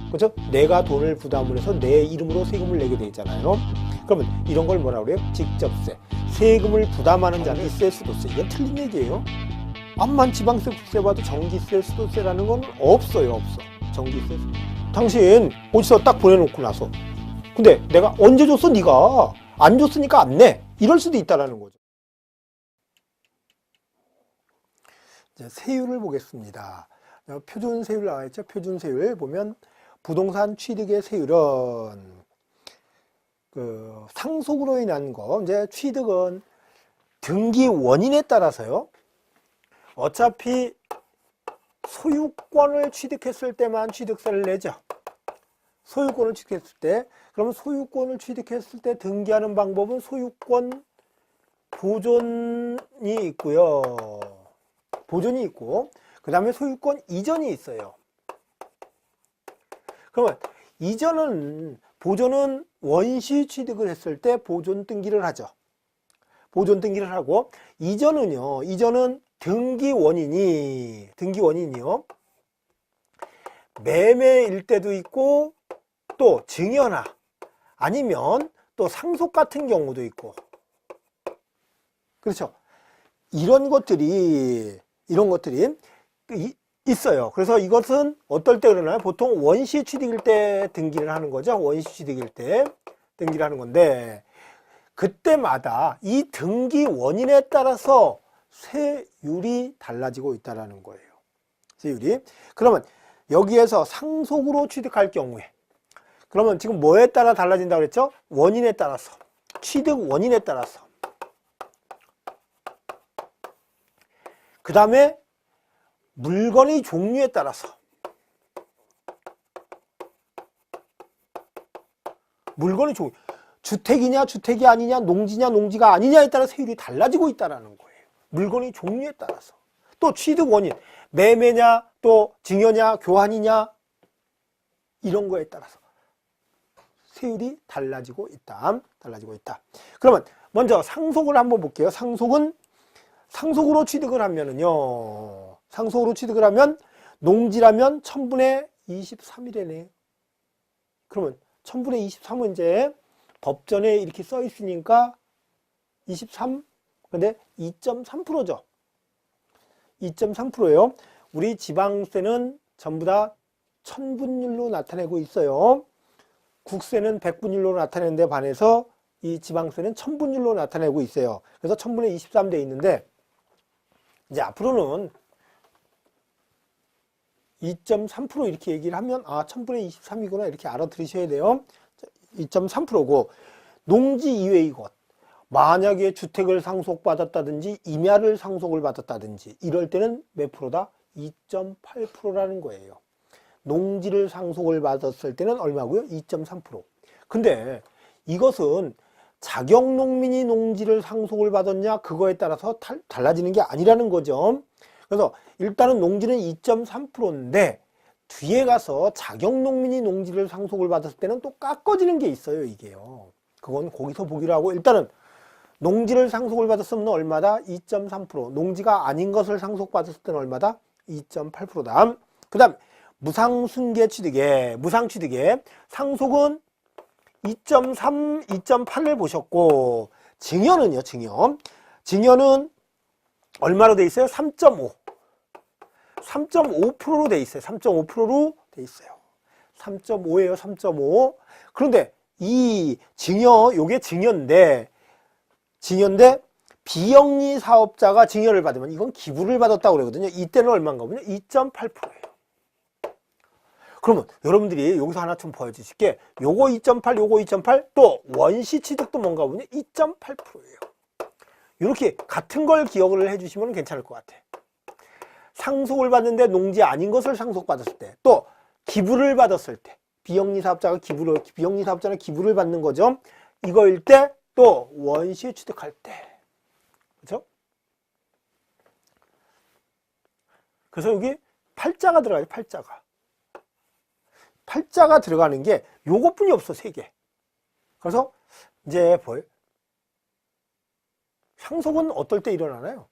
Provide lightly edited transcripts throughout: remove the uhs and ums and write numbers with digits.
그렇죠? 내가 돈을 부담을 해서 내 이름으로 세금을 내게 돼 있잖아요. 그러면 이런 걸 뭐라 그래요? 직접세. 세금을 부담하는 자는 세, 수도세. 이건 틀린 얘기예요. 암만 지방세, 국세 봐도 전기세, 수도세라는 건 없어요. 없어. 전기세. 당신 어디서 딱 보내놓고 나서 근데 내가 언제 줬어? 네가 안 줬으니까 안 내. 이럴 수도 있다라는 거죠. 이제 세율을 보겠습니다. 표준 세율 나와 있죠. 표준 세율 보면 부동산 취득의 세율은 그 상속으로 인한 거, 이제 취득은 등기 원인에 따라서요. 어차피 소유권을 취득했을 때만 취득세를 내죠. 소유권을 취득했을 때, 그러면 소유권을 취득했을 때 등기하는 방법은 소유권 보존이 있고요. 보존이 있고, 그 다음에 소유권 이전이 있어요. 그러면 이전은, 보존은 원시 취득을 했을 때 보존 등기를 하죠. 보존 등기를 하고, 이전은요, 이전은 등기 원인이요. 매매일 때도 있고, 또 증여나 아니면 또 상속 같은 경우도 있고. 그렇죠. 이런 것들이 있어요. 그래서 이것은 어떨 때 그러나요? 보통 원시 취득일 때 등기를 하는 거죠. 원시 취득일 때 등기를 하는 건데, 그때마다 이 등기 원인에 따라서 세율이 달라지고 있다는 거예요. 세율이. 그러면 여기에서 상속으로 취득할 경우에, 그러면 지금 뭐에 따라 달라진다고 그랬죠? 원인에 따라서. 취득 원인에 따라서. 그 다음에 물건의 종류에 따라서. 물건의 종류. 주택이냐 주택이 아니냐, 농지냐 농지가 아니냐에 따라 세율이 달라지고 있다는 거예요. 물건의 종류에 따라서. 또 취득 원인. 매매냐 또 증여냐 교환이냐 이런 거에 따라서 세율이 달라지고 있다. 그러면 먼저 상속을 한번 볼게요. 상속으로 취득을 하면은요. 상속으로 취득을 하면 농지라면 1000분의 23이래네. 그러면 1000분의 23은 이제 법전에 이렇게 써 있으니까 23, 근데 2.3%죠. 2.3%예요. 우리 지방세는 전부 다 천분율로 나타내고 있어요. 국세는 백분율로 나타내는 데 반해서 이 지방세는 천분율로 나타내고 있어요. 그래서 1000분의 23 돼 있는데, 이제 앞으로는 2.3% 이렇게 얘기를 하면 1000분의 23이구나 이렇게 알아들으셔야 돼요. 2.3%고 농지 이외의 것, 만약에 주택을 상속받았다든지 임야를 상속을 받았다든지 이럴 때는 몇 프로다? 2.8%라는 거예요. 농지를 상속을 받았을 때는 얼마고요? 2.3%. 근데 이것은 자격농민이 농지를 상속을 받았냐 그거에 따라서 달라지는 게 아니라는 거죠. 그래서 일단은 농지는 2.3%인데 뒤에 가서 자격농민이 농지를 상속을 받았을 때는 또 깎아지는 게 있어요. 이게요. 그건 거기서 보기로 하고, 일단은 농지를 상속을 받았으면 얼마다? 2.3%. 농지가 아닌 것을 상속받았을 때는 얼마다? 2.8%다. 그 다음 무상승계 취득에, 무상취득에 상속은 2.3, 2.8을 보셨고, 증여는요, 증여는 얼마로 돼 있어요? 3.5. 3.5%로 돼 있어요. 3.5%로 돼 있어요. 3.5예요, 3.5. 그런데 이 증여, 요게 증여인데 비영리 사업자가 증여를 받으면 이건 기부를 받았다고 그러거든요. 이때는 얼마인가 보면 2.8%예요. 그러면 여러분들이 여기서 하나 좀 보여주실게. 요거 2.8, 요거 2.8, 또 원시 취득도 뭔가 보면 2.8%예요. 이렇게 같은 걸 기억을 해주시면 괜찮을 것 같아. 상속을 받는데 농지 아닌 것을 상속받았을 때, 또 기부를 받았을 때, 비영리 사업자는 기부를 받는 거죠. 이거일 때, 또 원시 취득할 때, 그렇죠? 그래서 여기 팔자가 들어가요. 팔자가 들어가는 게 요것뿐이 없어. 3개. 그래서 이제 상속은 어떨 때 일어나나요?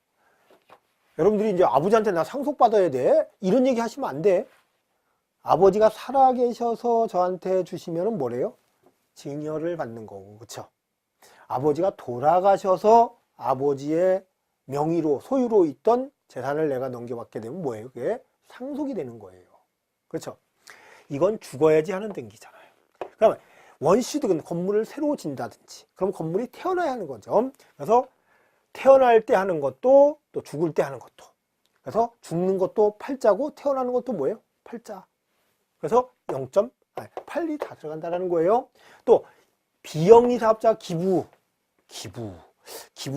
여러분들이 이제 아버지한테 나 상속받아야 돼 이런 얘기 하시면 안 돼. 아버지가 살아계셔서 저한테 주시면은 뭐래요? 증여를 받는 거고, 그쵸? 아버지가 돌아가셔서 아버지의 명의로, 소유로 있던 재산을 내가 넘겨받게 되면 뭐예요? 그게 상속이 되는 거예요. 그렇죠? 이건 죽어야지 하는 등기잖아요. 그러면 원시득은 건물을 새로 진다든지, 그럼 건물이 태어나야 하는 거죠. 그래서 태어날 때 하는 것도 또 죽을 때 하는 것도. 그래서 죽는 것도 팔자고 태어나는 것도 뭐예요? 팔자. 그래서 0.8이 다 들어간다는 거예요. 또 비영리 사업자 기부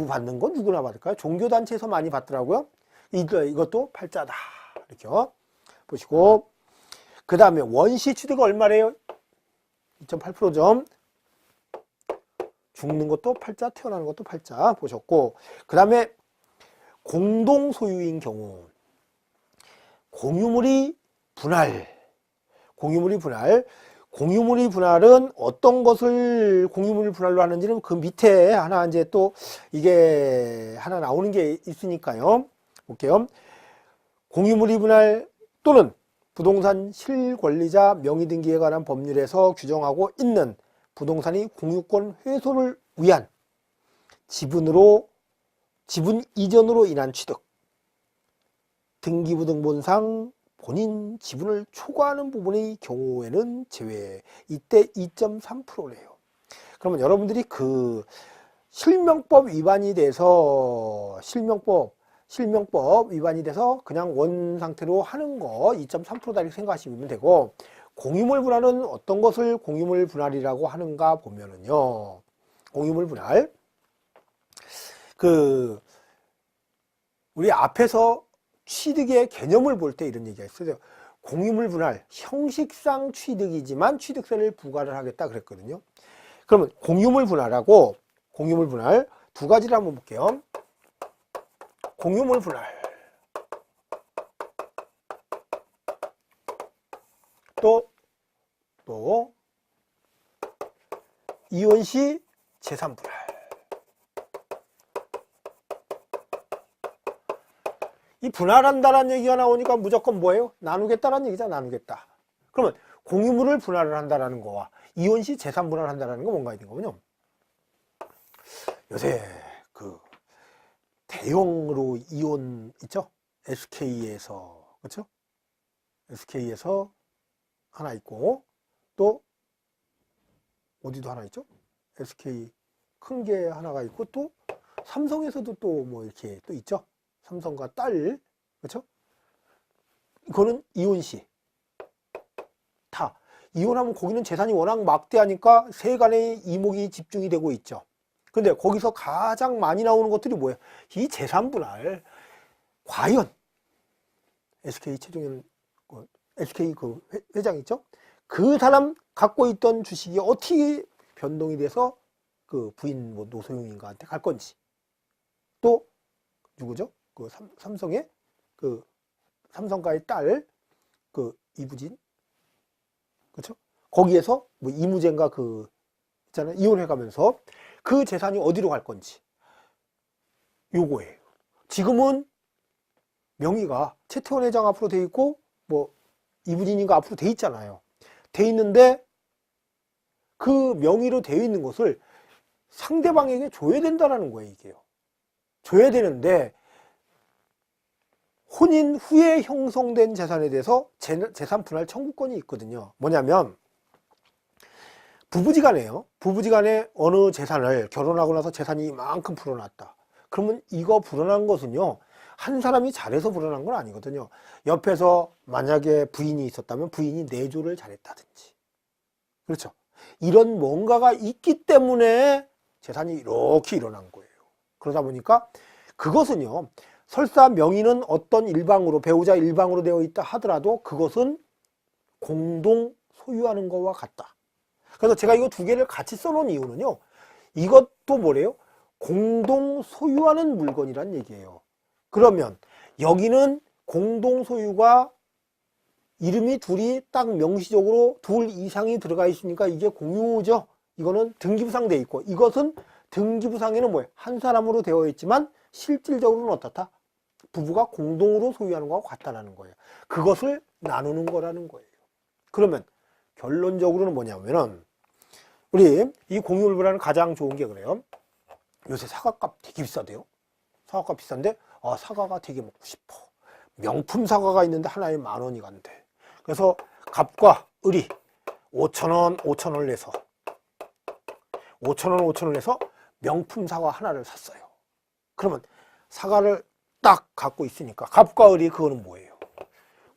받는 건 누구나 받을까요? 종교단체에서 많이 받더라고요. 이것도 팔자다. 이렇게 보시고, 그 다음에 원시 취득 얼마래요? 2.8%죠. 죽는 것도 팔자, 태어나는 것도 팔자 보셨고, 그 다음에 공동 소유인 경우, 공유물이 분할. 공유물이 분할은 어떤 것을 공유물 분할로 하는지는 그 밑에 하나 이제 또 이게 하나 나오는 게 있으니까요. 볼게요. 공유물이 분할 또는 부동산 실권리자 명의등기에 관한 법률에서 규정하고 있는 부동산이 공유권 훼손을 위한 지분 이전으로 인한 취득, 등기부등본상 본인 지분을 초과하는 부분의 경우에는 제외. 이때 2.3%래요. 그러면 여러분들이 그 실명법 위반이 돼서 실명법 위반이 돼서 그냥 원 상태로 하는 거 2.3%다 이렇게 생각하시면 되고, 공유물 분할은 어떤 것을 공유물 분할이라고 하는가 보면은요, 공유물 분할 우리 앞에서 취득의 개념을 볼 때 이런 얘기가 있어요. 공유물 분할, 형식상 취득이지만 취득세를 부과를 하겠다 그랬거든요. 그러면 공유물 분할하고 공유물 분할 두 가지를 한번 볼게요. 공유물 분할 또 이혼시 재산 분할. 이 분할한다라는 얘기가 나오니까 무조건 뭐예요? 나누겠다라는 얘기잖아. 나누겠다. 그러면 공유물을 분할을 한다라는 거와 이혼시 재산 분할을 한다라는 건 뭔가 있는 거군요. 요새 그 대형으로 이혼 있죠? SK에서, 그렇죠? SK에서 하나 있고, 또 어디도 하나 있죠? SK 큰 게 하나가 있고, 또 삼성에서도 또 뭐 이렇게 또 있죠? 삼성과 딸, 그렇죠? 이거는 이혼시. 다 이혼하면 거기는 재산이 워낙 막대하니까 세간의 이목이 집중이 되고 있죠. 근데 거기서 가장 많이 나오는 것들이 뭐예요? 이 재산 분할. 과연 SK 최종현 SK 그 회장 있죠? 그 사람 갖고 있던 주식이 어떻게 변동이 돼서 그 부인 뭐 노소영인가한테 갈 건지, 또 누구죠? 그 삼성의 그 삼성가의 딸 그 이부진, 그렇죠? 거기에서 뭐 이무쟁가 그 있잖아요. 이혼해 가면서 그 재산이 어디로 갈 건지, 요거예요. 지금은 명의가 최태원 회장 앞으로 돼 있고 뭐 이부진인가 앞으로 돼 있잖아요. 돼 있는데 그 명의로 되어 있는 것을 상대방에게 줘야 된다는 거예요. 이게요. 줘야 되는데 혼인 후에 형성된 재산에 대해서 재산 분할 청구권이 있거든요. 뭐냐면 부부지간에요. 부부지간에 어느 재산을 결혼하고 나서 재산이 이만큼 불어났다. 그러면 이거 불어난 것은요, 한 사람이 잘해서 불어난 건 아니거든요. 옆에서 만약에 부인이 있었다면 부인이 내조를 잘했다든지, 그렇죠? 이런 뭔가가 있기 때문에 재산이 이렇게 일어난 거예요. 그러다 보니까 그것은요, 설사 명의는 어떤 일방으로, 배우자 일방으로 되어 있다 하더라도 그것은 공동 소유하는 것과 같다. 그래서 제가 이거 두 개를 같이 써놓은 이유는요, 이것도 뭐래요? 공동 소유하는 물건이란 얘기예요. 그러면 여기는 공동 소유가 이름이 둘이 딱 명시적으로 둘 이상이 들어가 있으니까 이게 공유죠. 이거는 등기부상 돼 있고, 이것은 등기부상에는 뭐예요? 한 사람으로 되어 있지만 실질적으로는 어떻다? 부부가 공동으로 소유하는 것과 같다라는 거예요. 그것을 나누는 거라는 거예요. 그러면 결론적으로는 뭐냐면은 우리 이 공유물분할은 가장 좋은 게 그래요. 요새 사과값 되게 비싸대요. 사과값 비싼데 사과가 되게 먹고 싶어. 명품 사과가 있는데 하나에 10,000원이 간대. 그래서 갑과 을이 5,000원, 5,000원을 내서 5,000원, 5,000원을 내서 명품 사과 하나를 샀어요. 그러면 사과를 딱 갖고 있으니까 갑과 을이 그거는 뭐예요?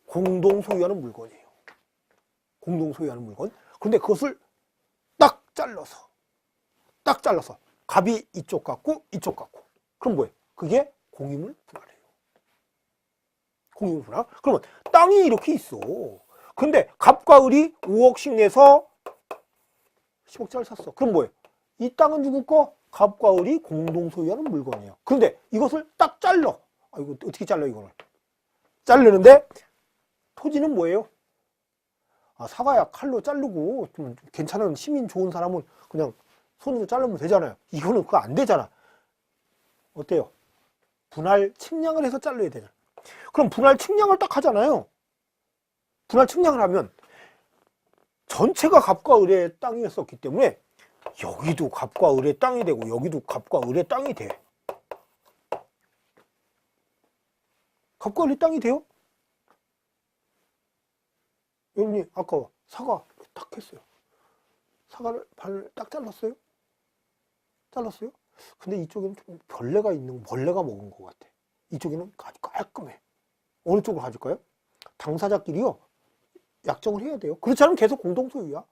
공동 소유하는 물건이에요. 공동 소유하는 물건. 그런데 그것을 딱 잘라서 갑이 이쪽 갖고 이쪽 갖고. 그럼 뭐예요? 그게 공유물 분할이에요. 공유물 분할. 그러면 땅이 이렇게 있어. 근데 갑과 을이 5억씩 내서 10억짜리를 샀어. 그럼 뭐예요? 이 땅은 누구 거? 갑과 을이 공동 소유하는 물건이에요. 그런데 이것을 딱 잘라. 이거 어떻게 잘라 이거를? 자르는데 토지는 뭐예요? 사과야 칼로 자르고 좀 괜찮은 힘이 좋은 사람은 그냥 손으로 자르면 되잖아요. 이거는 그거 안 되잖아. 어때요? 분할 측량을 해서 잘라야 되잖아. 그럼 분할 측량을 딱 하잖아요. 분할 측량을 하면 전체가 갑과 을의 땅이었었기 때문에 여기도 갑과 을의 땅이 되고 여기도 갑과 을의 땅이 돼. 갑과 을의 땅이 돼요? 여러분이 아까 사과 딱 했어요. 사과를 발을 딱 잘랐어요? 잘랐어요? 근데 이쪽에는 좀 벌레가 먹은 것 같아. 이쪽에는 아주 깔끔해. 어느 쪽으로 가질까요? 당사자끼리요, 약정을 해야 돼요. 그렇지 않으면 계속 공동소유야.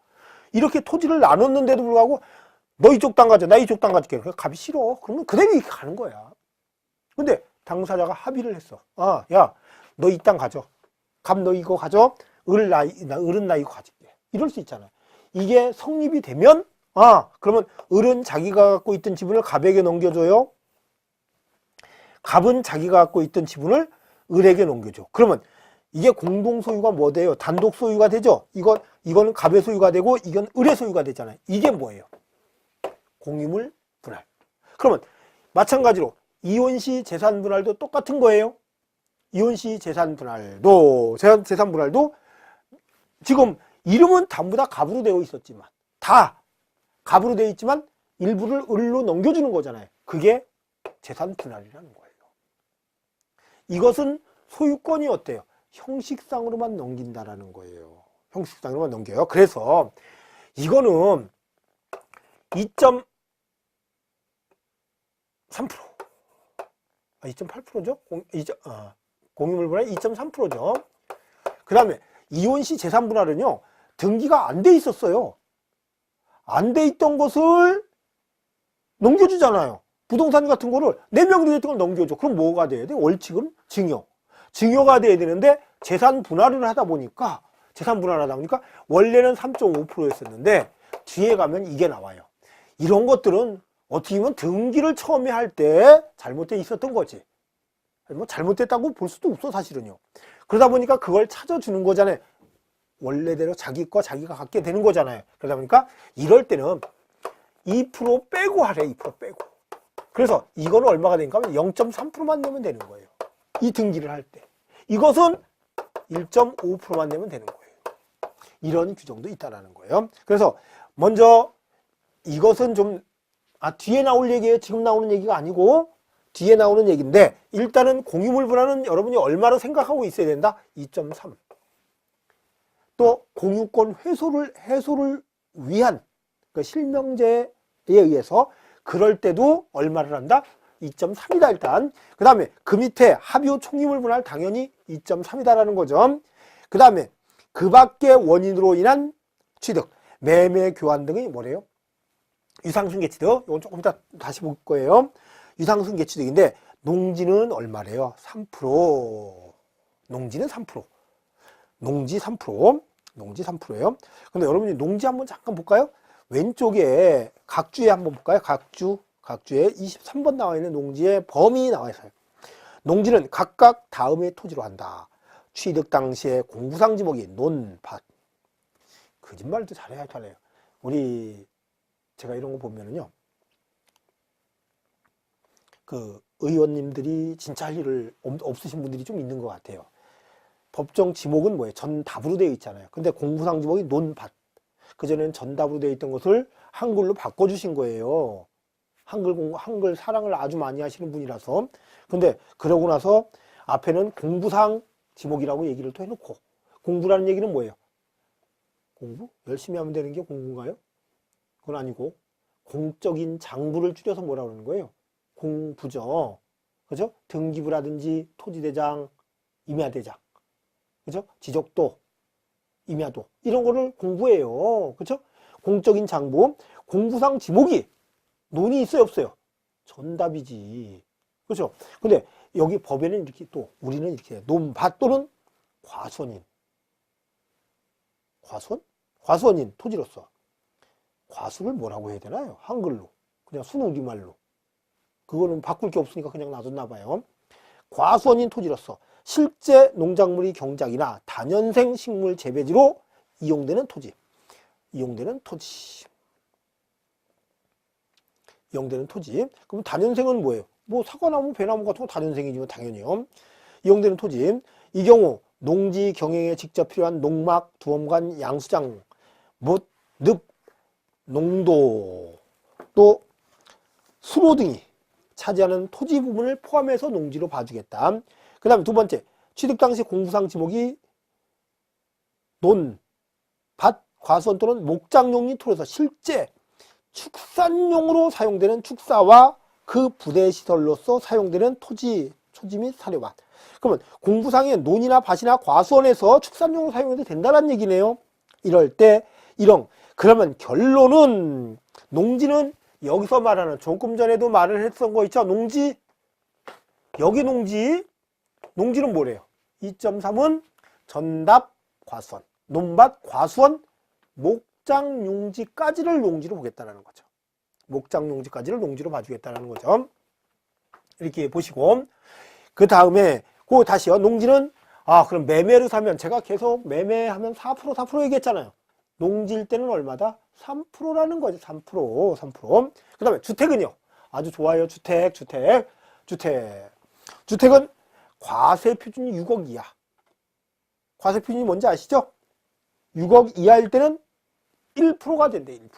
이렇게 토지를 나눴는데도 불구하고 너 이쪽 땅 가져, 나 이쪽 땅 가질게. 그래서 갑이 싫어. 그러면 그대로 이렇게 가는 거야. 근데 당사자가 합의를 했어. 야, 너 이 땅 가져. 갑 너 이거 가져. 을은 나 이거 가질게. 이럴 수 있잖아요. 이게 성립이 되면 그러면 을은 자기가 갖고 있던 지분을 갑에게 넘겨줘요. 갑은 자기가 갖고 있던 지분을 을에게 넘겨줘. 그러면 이게 공동 소유가 뭐 돼요? 단독 소유가 되죠. 이거는 갑의 소유가 되고 이건 을의 소유가 되잖아요. 이게 뭐예요? 공유물 분할. 그러면 마찬가지로 이혼시 재산 분할도 똑같은 거예요. 이혼시 재산 분할도 지금 이름은 전부 다 갑으로 되어 있었지만 다 갑으로 되어 있지만 일부를 을로 넘겨주는 거잖아요. 그게 재산 분할이라는 거예요. 이것은 소유권이 어때요? 형식상으로만 넘긴다라는 거예요. 형식상으로만 넘겨요. 그래서 이거는 2.3% 2.8%죠? 공유물 분할 2.3%죠. 그 다음에 이혼시 재산 분할은요, 등기가 안 돼 있었어요. 안 돼 있던 것을 넘겨주잖아요. 부동산 같은 거를 4명 되어 있던 걸 넘겨줘. 그럼 뭐가 돼야 돼? 월칙은 증여. 증여가 돼야 되는데 재산 분할을 하다 보니까 원래는 3.5%였었는데 뒤에 가면 이게 나와요. 이런 것들은 어떻게 보면 등기를 처음에 할 때 잘못돼 있었던 거지. 뭐 잘못됐다고 볼 수도 없어, 사실은요. 그러다 보니까 그걸 찾아주는 거잖아요. 원래대로 자기 거 자기가 갖게 되는 거잖아요. 그러다 보니까 이럴 때는 2% 빼고 하래. 2% 빼고. 그래서 이거는 얼마가 되니까 0.3%만 내면 되는 거예요. 이 등기를 할 때. 이것은 1.5%만 내면 되는 거예요. 이런 규정도 있다라는 거예요. 그래서 먼저 이것은 좀 뒤에 나올 얘기예요. 지금 나오는 얘기가 아니고 뒤에 나오는 얘기인데, 일단은 공유물 분할은 여러분이 얼마로 생각하고 있어야 된다? 2.3. 또 공유권 해소를 위한 실명제에 의해서 그럴 때도 얼마를 한다? 2.3이다 일단. 그 다음에 그 밑에 합의후 총유물 분할 당연히 2.3이다라는 거죠. 그 다음에 그 밖의 원인으로 인한 취득, 매매, 교환 등이 뭐래요? 유상승계취득. 이건 조금 이따 다시 볼 거예요. 유상승계취득인데 농지는 얼마래요? 3%. 농지는 3%. 농지 3%. 농지 3%예요. 근데 여러분이 농지 한번 잠깐 볼까요? 왼쪽에 각주에 한번 볼까요? 각주에 23번 나와 있는 농지의 범위 나와 있어요. 농지는 각각 다음의 토지로 한다. 취득 당시에 공부상 지목이 논밭. 거짓말도 잘해요. 제가 이런 거 보면은요, 그 의원님들이 진짜 할 일을 없으신 분들이 좀 있는 것 같아요. 법정 지목은 뭐예요? 전답으로 되어 있잖아요. 근데 공부상 지목이 논밭. 그전에는 전답으로 되어 있던 것을 한글로 바꿔주신 거예요. 한글 사랑을 아주 많이 하시는 분이라서. 근데 그러고 나서 앞에는 공부상 지목이라고 얘기를 또 해놓고, 공부라는 얘기는 뭐예요? 공부? 열심히 하면 되는 게 공부인가요? 그건 아니고 공적인 장부를 줄여서 뭐라고 그러는 거예요? 공부죠. 그죠? 등기부라든지 토지대장, 임야대장, 그죠? 지적도, 임야도 이런 거를 공부해요. 그죠? 공적인 장부, 공부상 지목이 논이 있어요, 없어요? 전답이지. 그죠? 근데 여기 법에는 이렇게 또 우리는 이렇게 해요. 논밭 또는 과수원인. 과수원? 과수원인 토지로서. 과수를 뭐라고 해야 되나요? 한글로. 그냥 순우리말로. 그거는 바꿀 게 없으니까 그냥 놔뒀나 봐요. 과수원인 토지로서 실제 농작물의 경작이나 다년생 식물 재배지로 이용되는 토지. 이용되는 토지. 이용되는 토지. 그럼 다년생은 뭐예요? 뭐 사과나무, 배나무 같은 거 다년생이지만 당연히요. 이용되는 토지. 이 경우 농지 경영에 직접 필요한 농막, 두엄관, 양수장, 못, 늪, 농도, 또 수로 등이 차지하는 토지 부분을 포함해서 농지로 봐주겠다. 그 다음에 두 번째, 취득 당시 공부상 지목이 논, 밭, 과수원 또는 목장용이 토로서 실제 축산용으로 사용되는 축사와 그 부대 시설로서 사용되는 토지, 초지 및 사료밭. 그러면 공부상의 논이나 밭이나 과수원에서 축산용으로 사용해도 된다는 얘기네요. 이럴 때 그러면 결론은 농지는 여기서 말하는 조금 전에도 말을 했던 거 있죠. 농지, 여기 농지는 뭐래요? 2.3은 전답 과수원, 논밭 과수원, 목장용지까지를 농지로 보겠다는 거죠. 목장용지까지를 농지로 봐주겠다는 거죠. 이렇게 보시고, 그 다음에 다시요. 농지는 그럼 매매로 사면, 제가 계속 매매하면 4% 얘기했잖아요. 농지일 때는 얼마다? 3%라는 거죠. 3%. 그 다음에 주택은요. 아주 좋아요. 주택은 과세 표준이 6억 이하. 과세 표준이 뭔지 아시죠? 6억 이하일 때는 1%가 된대. 1%.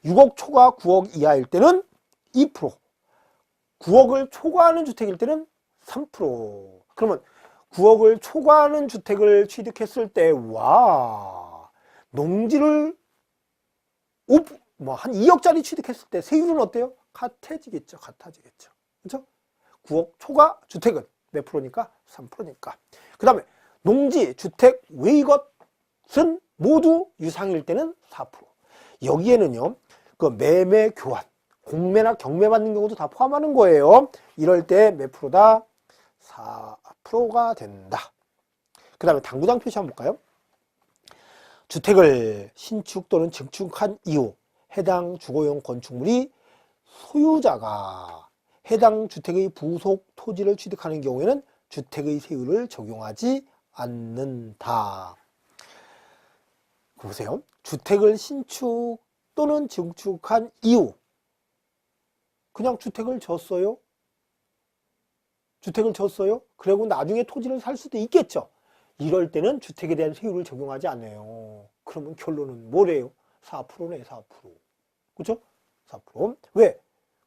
6억 초과 9억 이하일 때는 2%. 9억을 초과하는 주택일 때는 3%. 그러면 9억을 초과하는 주택을 취득했을 때, 농지를 한 2억짜리 취득했을 때 세율은 어때요? 같아지겠죠. 그렇죠? 9억 초과 주택은 몇 프로니까? 3%니까. 그 다음에 농지, 주택 외의 것은 모두 유상일 때는 4%. 여기에는요, 그 매매 교환, 공매나 경매 받는 경우도 다 포함하는 거예요. 이럴 때 몇 프로다? 4%가 된다. 그 다음에 당구장 표시 한번 볼까요? 주택을 신축 또는 증축한 이후 해당 주거용 건축물이 소유자가 해당 주택의 부속 토지를 취득하는 경우에는 주택의 세율을 적용하지 않는다. 보세요. 주택을 신축 또는 증축한 이후 그냥 주택을 졌어요. 그리고 나중에 토지를 살 수도 있겠죠. 이럴 때는 주택에 대한 세율을 적용하지 않아요. 그러면 결론은 뭐래요? 4%네, 4%. 그죠? 4%. 왜?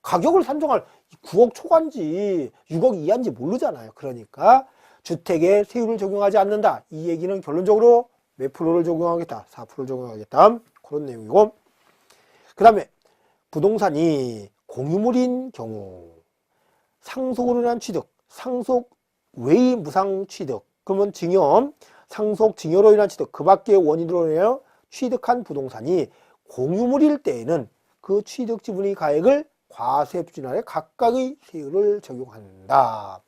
가격을 산정할 9억 초과인지 6억 이하인지 모르잖아요. 그러니까 주택에 세율을 적용하지 않는다. 이 얘기는 결론적으로 몇 프로를 적용하겠다? 4%를 적용하겠다. 그런 내용이고. 그 다음에 부동산이 공유물인 경우 상속으로 인한 취득, 상속 외의 무상 취득, 그러면 증여, 상속 증여로 인한 취득, 그 밖의 원인으로 인하여 취득한 부동산이 공유물일 때에는 그 취득 지분의 가액을 과세 표준 아래 각각의 세율을 적용한다.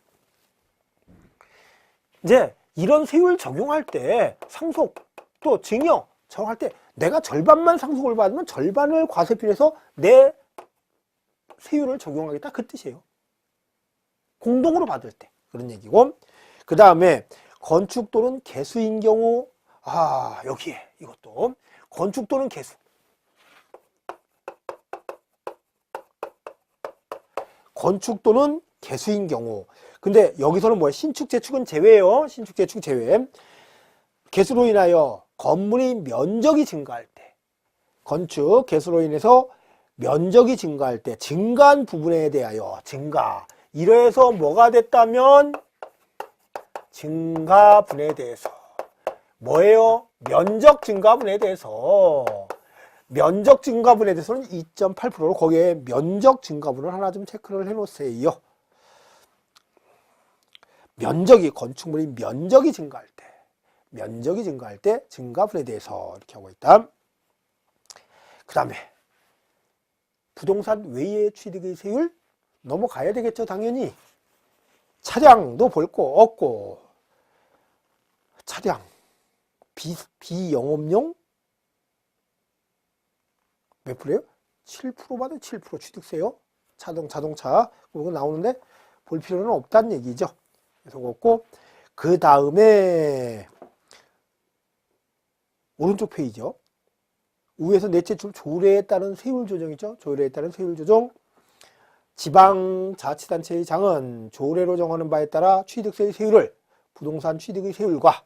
이제 이런 세율 적용할 때 상속 또 증여 적용할 때 내가 절반만 상속을 받으면 절반을 과세표준에서 내 세율을 적용하겠다 그 뜻이에요. 공동으로 받을 때 그런 얘기고. 그 다음에 건축 또는 개수인 경우 여기에 이것도 건축 또는 개수. 건축 또는 개수인 경우. 근데 여기서는 뭐야? 신축, 재축은 제외예요. 신축, 재축 제외. 개수로 인하여 건물의 면적이 증가할 때, 건축, 개수로 인해서 면적이 증가할 때 증가한 부분에 대하여 증가. 이래서 뭐가 됐다면 증가분에 대해서 뭐예요? 면적 증가분에 대해서. 면적 증가분에 대해서는 2.8%로 거기에 면적 증가분을 하나 좀 체크를 해 놓으세요. 면적이, 건축물의 면적이 증가할 때, 면적이 증가할 때 증가분에 대해서 이렇게 하고 있다. 그 다음에 부동산 외의 취득의 세율 넘어가야 되겠죠, 당연히. 차량도 볼 거 없고, 차량, 비영업용 몇 프로예요? 7% 받은 7% 취득세요. 자동차 그거 나오는데 볼 필요는 없다는 얘기죠. 그래서 그렇고, 그 다음에 오른쪽 페이지요. 위에서 넷째 줄 조례에 따른 세율 조정이죠. 조례에 따른 세율 조정. 지방자치단체의 장은 조례로 정하는 바에 따라 취득세의 세율을 부동산 취득의 세율과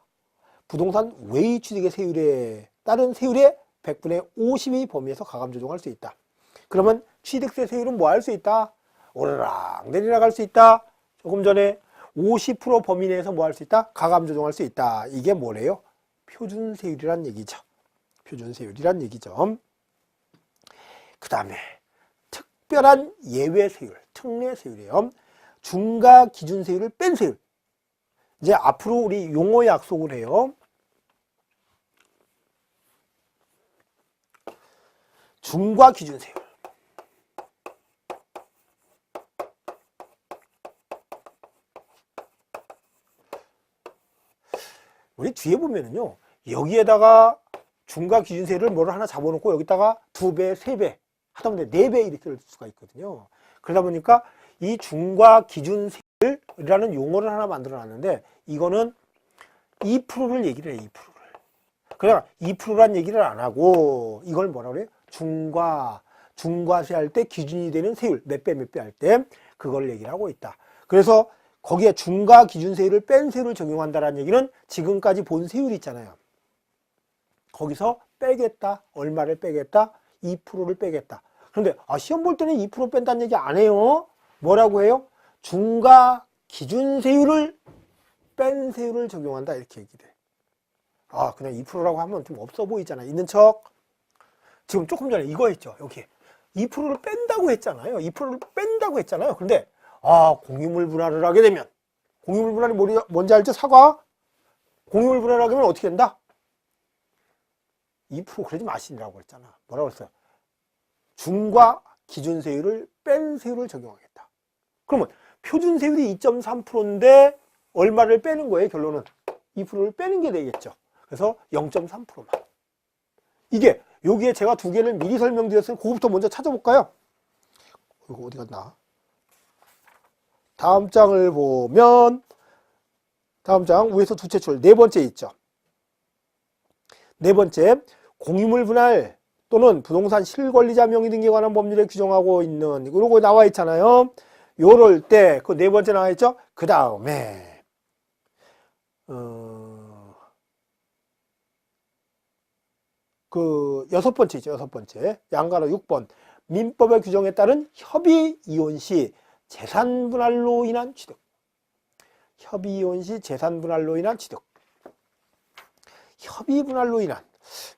부동산 외의 취득의 세율에 따른 세율의 100분의 50의 범위에서 가감 조정할 수 있다. 그러면 취득세 세율은 뭐 할 수 있다? 오르락 내리락 할 수 있다. 조금 전에 50% 범위 내에서 뭐 할 수 있다? 가감 조정할 수 있다. 이게 뭐래요? 표준세율이란 얘기죠. 표준세율이란 얘기죠. 그 다음에 특별한 예외세율, 특례세율이에요. 중과 기준세율을 뺀 세율. 이제 앞으로 우리 용어 약속을 해요. 중과 기준세율. 우리 뒤에 보면은요, 여기에다가 중과 기준세율을 뭐를 하나 잡아놓고 여기다가 2배, 3배 하다 보면 4배 이렇게 쓸 수가 있거든요. 그러다 보니까 이 중과 기준세율이라는 용어를 하나 만들어 놨는데 이거는 2%를 얘기를 해요. 2%를. 그냥 2%란 얘기를 안 하고 이걸 뭐라 그래요? 중과세 할 때 기준이 되는 세율, 몇 배 할 때 그걸 얘기를 하고 있다. 그래서 거기에 중과 기준세율을 뺀 세율을 적용한다는 얘기는 지금까지 본 세율이 있잖아요. 거기서 빼겠다. 얼마를 빼겠다? 2%를 빼겠다. 그런데 시험 볼 때는 2% 뺀다는 얘기 안 해요. 뭐라고 해요? 중과 기준세율을 뺀 세율을 적용한다. 이렇게 얘기를 해. 그냥 2%라고 하면 좀 없어 보이잖아. 있는 척. 지금 조금 전에 이거 했죠. 여기 2%를 뺀다고 했잖아요. 2%를 뺀다고 했잖아요. 그런데 공유물 분할을 하게 되면 공유물 분할이 뭔지 알죠? 사과. 공유물 분할을 하게 되면 어떻게 된다? 2% 그러지 마시라고 그랬잖아. 뭐라고 했어요? 중과 기준세율을 뺀 세율을 적용하겠다. 그러면 표준세율이 2.3%인데 얼마를 빼는 거예요? 결론은 2%를 빼는 게 되겠죠. 그래서 0.3%만. 이게 여기에 제가 두 개를 미리 설명드렸으니 그거부터 먼저 찾아볼까요? 이거 어디 갔나? 다음 장을 보면 다음 장 위에서 두째 줄 네 번째 있죠. 네 번째, 공유물 분할 또는 부동산 실권리자 명의 등기에 관한 법률에 규정하고 있는 이거 나와 있잖아요. 요럴 때 그 네 번째 나와 있죠. 그 다음에 그 여섯 번째 있죠. 여섯 번째 양가로 6번 민법의 규정에 따른 협의 이혼 시 재산 분할로 인한 취득. 협의 이혼 시 재산 분할로 인한 취득. 협의 분할로 인한,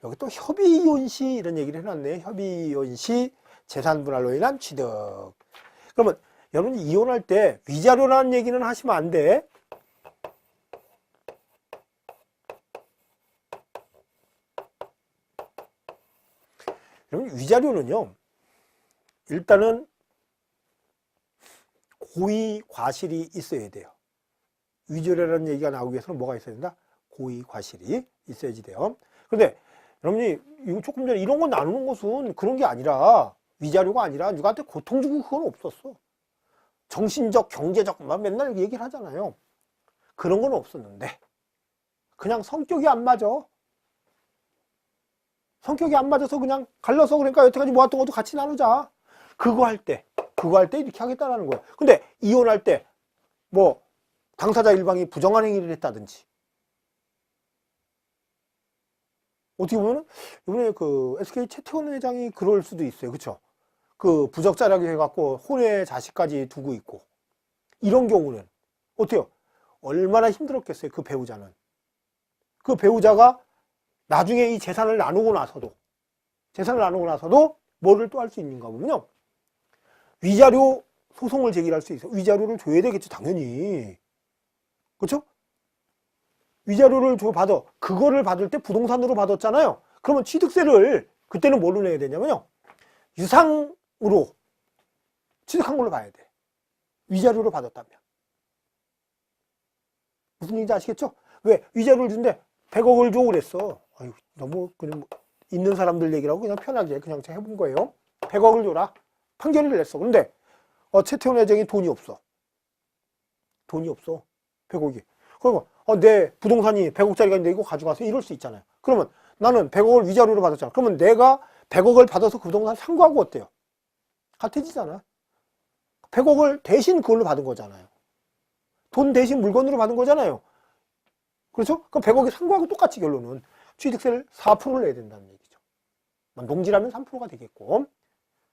여기 또 협의 이혼 시 이런 얘기를 해놨네요. 협의 이혼 시 재산 분할로 인한 취득. 그러면 여러분 이혼할 때 위자료라는 얘기는 하시면 안 돼. 여러분 위자료는요, 일단은 고의 과실이 있어야 돼요. 위자료라는 얘기가 나오기 위해서는 뭐가 있어야 된다? 고의 과실이 있어야지 돼요. 그런데 여러분이 이거 조금 전에 이런 거 나누는 것은 그런 게 아니라, 위자료가 아니라 누구한테 고통 주고 그건 없었어. 정신적, 경제적만 맨날 얘기를 하잖아요. 그런 건 없었는데 그냥 성격이 안 맞아. 성격이 안 맞아서 그냥 갈라서, 그러니까 여태까지 모았던 것도 같이 나누자. 그거 할 때 그거 할 때 이렇게 하겠다라는 거예요. 근데 이혼할 때 뭐 당사자 일방이 부정한 행위를 했다든지, 어떻게 보면 이번에 그 SK 최태원 회장이 그럴 수도 있어요. 그쵸? 그 부적절하게 해갖고 혼외 자식까지 두고 있고, 이런 경우는 어때요? 얼마나 힘들었겠어요. 그 배우자는. 그 배우자가 나중에 이 재산을 나누고 나서도 뭐를 또 할 수 있는가 보면요, 위자료 소송을 제기할 수 있어요. 위자료를 줘야 되겠죠, 당연히. 그렇죠? 위자료를 받아. 그거를 받을 때 부동산으로 받았잖아요. 그러면 취득세를 그때는 뭘로 내야 되냐면요, 유상으로 취득한 걸로 봐야 돼. 위자료를 받았다면. 무슨 얘기인지 아시겠죠? 왜? 위자료를 준대 100억을 줘 그랬어. 아유, 너무 그냥 있는 사람들 얘기라고 그냥 편하게 그냥 제가 해본 거예요. 100억을 줘라. 판결을 냈어. 근데 최태원 회장이 돈이 없어. 100억이. 그러면 내 부동산이 100억짜리가 있는데 이거 가져가서 이럴 수 있잖아요. 그러면 나는 100억을 위자료로 받았잖아. 그러면 내가 100억을 받아서 그 부동산 산 거하고 어때요? 같아지잖아. 100억을 대신 그걸로 받은 거잖아요. 돈 대신 물건으로 받은 거잖아요. 그렇죠? 그럼 100억이 산 거하고 똑같이 결론은 취득세를 4%를 내야 된다는 얘기죠. 농지라면 3%가 되겠고,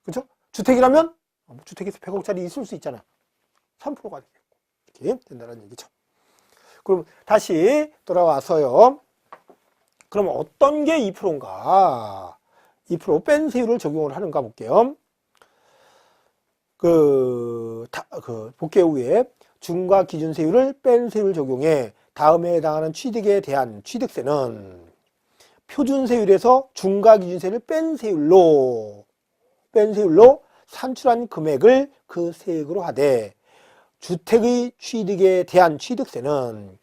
그렇죠? 주택이라면 주택에서 100억짜리 있을 수 있잖아요. 3%가 되겠고, 이렇게 된다는 얘기죠. 그럼 다시 돌아와서요. 그럼 어떤 게 2%인가? 2% 뺀세율을 적용을 하는가 볼게요. 복귀 후에 중과 기준세율을 뺀세율 적용해 다음에 해당하는 취득에 대한 취득세는 표준세율에서 중과 기준세율을 뺀세율로 산출한 금액을 그 세액으로 하되, 주택의 취득에 대한 취득세는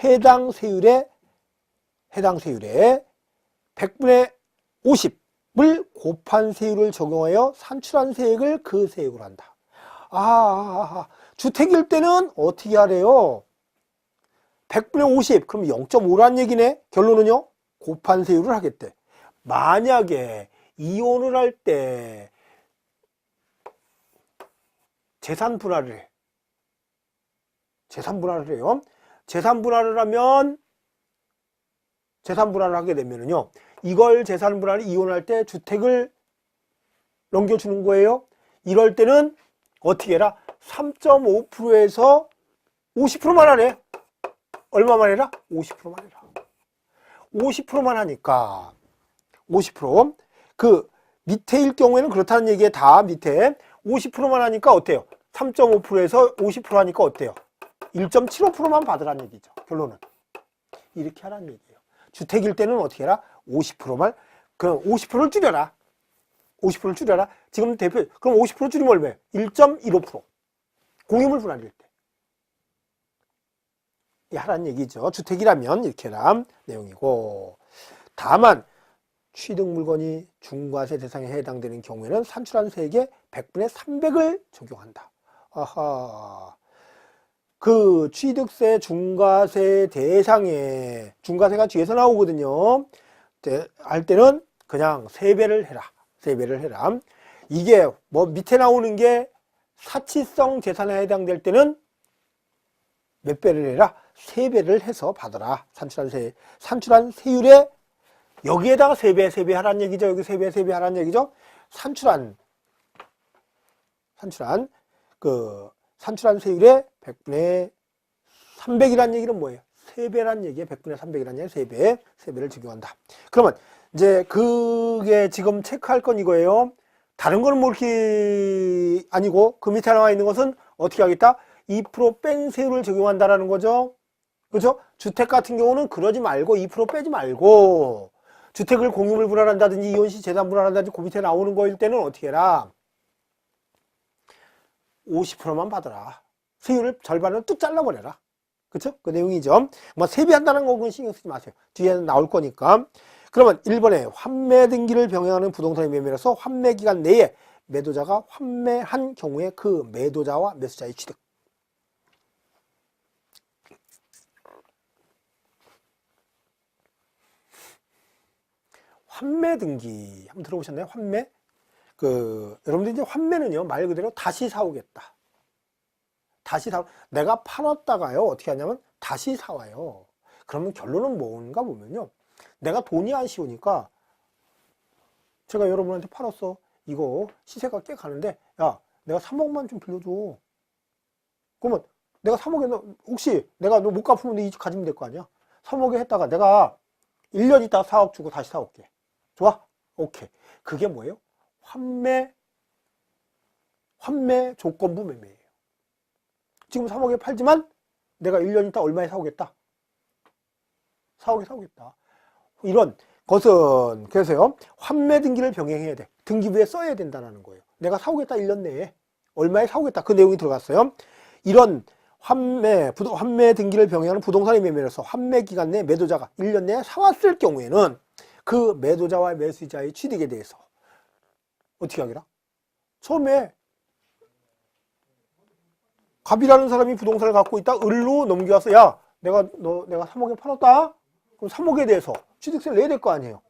해당 세율의 100분의 50을 곱한 세율을 적용하여 산출한 세액을 그 세액으로 한다. 주택일 때는 어떻게 하래요? 100분의 50, 그럼 0.5란 얘기네. 결론은요, 곱한 세율을 하겠대. 만약에 이혼을 할 때 재산 분할을 해요. 재산 분할을 하게 되면은요, 이걸 재산 분할을 이혼할 때 주택을 넘겨주는 거예요. 이럴 때는 어떻게 해라? 3.5%에서 50%만 하네. 얼마만 해라? 50%만 해라. 50%만 하니까 50%. 그 밑에일 경우에는 그렇다는 얘기에 다 밑에 50%만 하니까 어때요? 3.5%에서 50% 하니까 어때요? 1.75%만 받으라는 얘기죠. 결론은. 이렇게 하라는 얘기예요. 주택일 때는 어떻게 해라? 50%만. 그럼 50%를 줄여라. 50%를 줄여라. 지금 그럼 50% 줄이면 얼마예요? 1.15%. 공유물 분할일 때. 하라는 얘기죠. 주택이라면 이렇게 란 내용이고, 다만 취득 물건이 중과세 대상에 해당되는 경우에는 산출한 세액의 100분의 300을 적용한다. 그 취득세 중과세 대상에, 중과세가 뒤에서 나오거든요. 할 때는 그냥 3배를 해라. 이게 뭐 밑에 나오는 게 사치성 재산에 해당될 때는 몇 배를 해라? 3배를 해서 받아라. 산출한 세율에 여기에다가 3배 하라는 얘기죠. 여기 3배 하라는 얘기죠. 산출한 세율의 100분의 300이라는 얘기는 뭐예요? 3배라는 얘기에 100분의 300이라는 얘기에 3배를 적용한다. 그러면 이제 그게 지금 체크할 건 이거예요. 다른 거는 뭐 이렇게 아니고, 그 밑에 나와 있는 것은 어떻게 하겠다? 2% 뺀 세율을 적용한다라는 거죠. 그죠? 주택 같은 경우는 그러지 말고 2% 빼지 말고, 주택을 공유물 분할한다든지 이혼시 재산 분할한다든지 그 밑에 나오는 거일 때는 어떻게 해라? 50%만 받아라. 세율을 절반을 뚝 잘라버려라. 그쵸? 그 내용이죠. 뭐 세배한다는 거 그건 신경 쓰지 마세요. 뒤에는 나올 거니까. 그러면 1번에 환매 등기를 병행하는 부동산의 매매로서 환매 기간 내에 매도자가 환매한 경우에 그 매도자와 매수자의 취득. 환매 등기 한번 들어보셨나요? 환매? 여러분들 이제 환매는요, 말 그대로 다시 사오겠다. 내가 팔았다가요, 어떻게 하냐면 다시 사와요. 그러면 결론은 뭔가 보면요, 내가 돈이 아쉬우니까 제가 여러분한테 팔았어. 이거 시세가 꽤 가는데, 야, 내가 3억만 좀 빌려줘. 그러면 내가 3억에, 혹시 내가 너 못 갚으면 이 집 가지면 될 거 아니야? 3억에 했다가 내가 1년 있다가 4억 주고 다시 사올게. 좋아? 오케이. 그게 뭐예요? 환매 조건부 매매예요. 지금 3억에 팔지만 내가 1년 있다 얼마에 사오겠다? 4억에 사오겠다. 이런 것은 그래서요, 환매 등기를 병행해야 돼. 등기부에 써야 된다는 거예요. 내가 사오겠다 1년 내에 얼마에 사오겠다, 그 내용이 들어갔어요. 이런 환매 등기를 병행하는 부동산의 매매로서 환매 기간 내에 매도자가 1년 내에 사왔을 경우에는 그 매도자와 매수자의 취득에 대해서 어떻게 하기라? 처음에 갑이라는 사람이 부동산을 갖고 있다 을로 넘겨와서, 야, 내가 3억에 팔았다. 그럼 3억에 대해서 취득세를 내야 될 거 아니에요.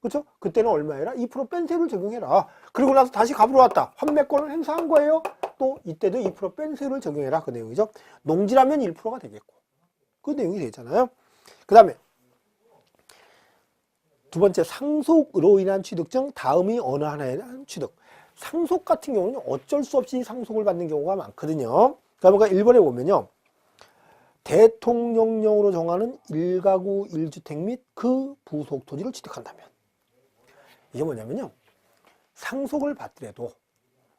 그렇죠? 그때는 얼마해라? 2% 뺀세를 적용해라. 그리고 나서 다시 갑으로 왔다. 환매권을 행사한 거예요. 또 이때도 2% 뺀세를 적용해라. 그 내용이죠. 농지라면 1%가 되겠고. 그 내용이 되잖아요. 그 다음에 두 번째, 상속으로 인한 취득 중 다음이 어느 하나에 대한 취득. 상속 같은 경우는 어쩔 수 없이 상속을 받는 경우가 많거든요. 그러니까 1번에 보면요, 대통령령으로 정하는 1가구 1주택 및 그 부속 토지를 취득한다면, 이게 뭐냐면요, 상속을 받더라도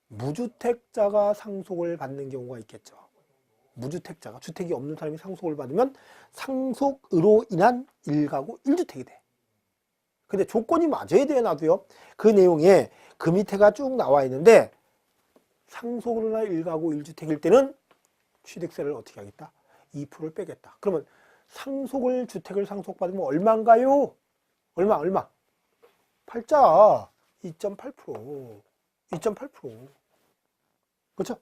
무주택자가 상속을 받는 경우가 있겠죠. 무주택자가, 주택이 없는 사람이 상속을 받으면 상속으로 인한 1가구 1주택이 돼. 근데 조건이 맞아야 돼요, 나도요. 그 내용에 그 밑에가 쭉 나와 있는데, 상속으로 인한 1가구 1주택일 때는 취득세를 어떻게 하겠다? 2%를 빼겠다. 그러면 주택을 상속받으면 얼마인가요? 얼마? 팔자 2.8%. 2.8%. 그렇죠?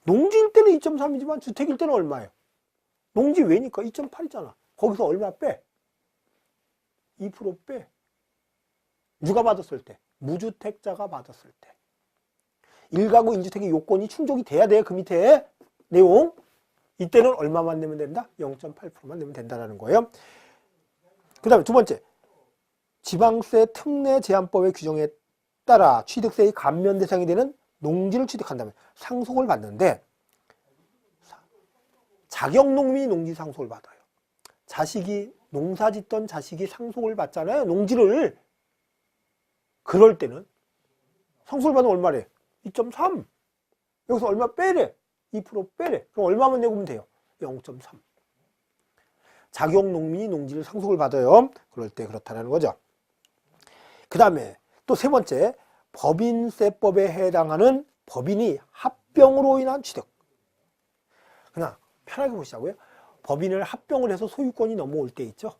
농지일 때는 2.3이지만 주택일 때는 얼마예요? 농지 외니까 2.8이잖아. 거기서 얼마 빼? 2% 빼. 누가 받았을 때? 무주택자가 받았을 때. 1가구 1주택의 요건이 충족이 돼야 돼요. 그 밑에 내용. 이때는 얼마만 내면 된다? 0.8%만 내면 된다는 거예요. 그 다음에 두 번째, 지방세 특례 제한법의 규정에 따라 취득세의 감면 대상이 되는 농지를 취득한다면 상속을 받는데, 자격농민이 농지 상속을 받아요. 농사 짓던 자식이 상속을 받잖아요, 농지를. 그럴 때는 상속을 받으면 얼마래? 2.3. 여기서 얼마 빼래? 2% 빼래. 그럼 얼마만 내고 오면 돼요? 0.3. 자격농민이 농지를 상속을 받아요. 그럴 때 그렇다는 거죠. 그 다음에 또 세 번째, 법인세법에 해당하는 법인이 합병으로 인한 취득. 그냥 편하게 보시자고요. 법인을 합병을 해서 소유권이 넘어올 때 있죠.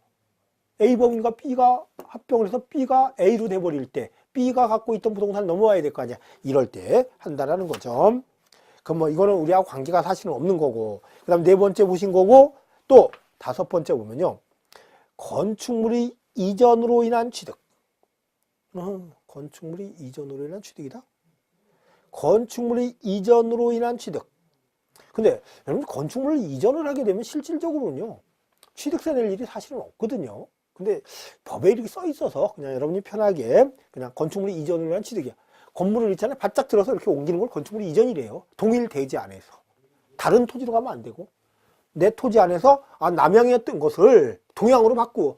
A법인과 B가 합병을 해서 B가 A로 돼버릴 때, B가 갖고 있던 부동산을 넘어와야 될 거 아니야. 이럴 때 한다라는 거죠. 그럼 뭐 이거는 우리하고 관계가 사실은 없는 거고, 그 다음 네 번째 보신 거고, 또 다섯 번째 보면요, 건축물이 이전으로 인한 취득. 건축물이 이전으로 인한 취득이다. 건축물이 이전으로 인한 취득. 근데 여러분, 건축물을 이전을 하게 되면 실질적으로는요, 취득세 낼 일이 사실은 없거든요. 근데 법에 이렇게 써 있어서 그냥 여러분이 편하게 그냥 건축물이 이전으로 한 취득이야. 건물을 있잖아요, 바짝 들어서 이렇게 옮기는 걸 건축물이 이전이래요. 동일 대지 안에서. 다른 토지로 가면 안 되고, 내 토지 안에서 남향이었던 것을 동향으로 바꾸어.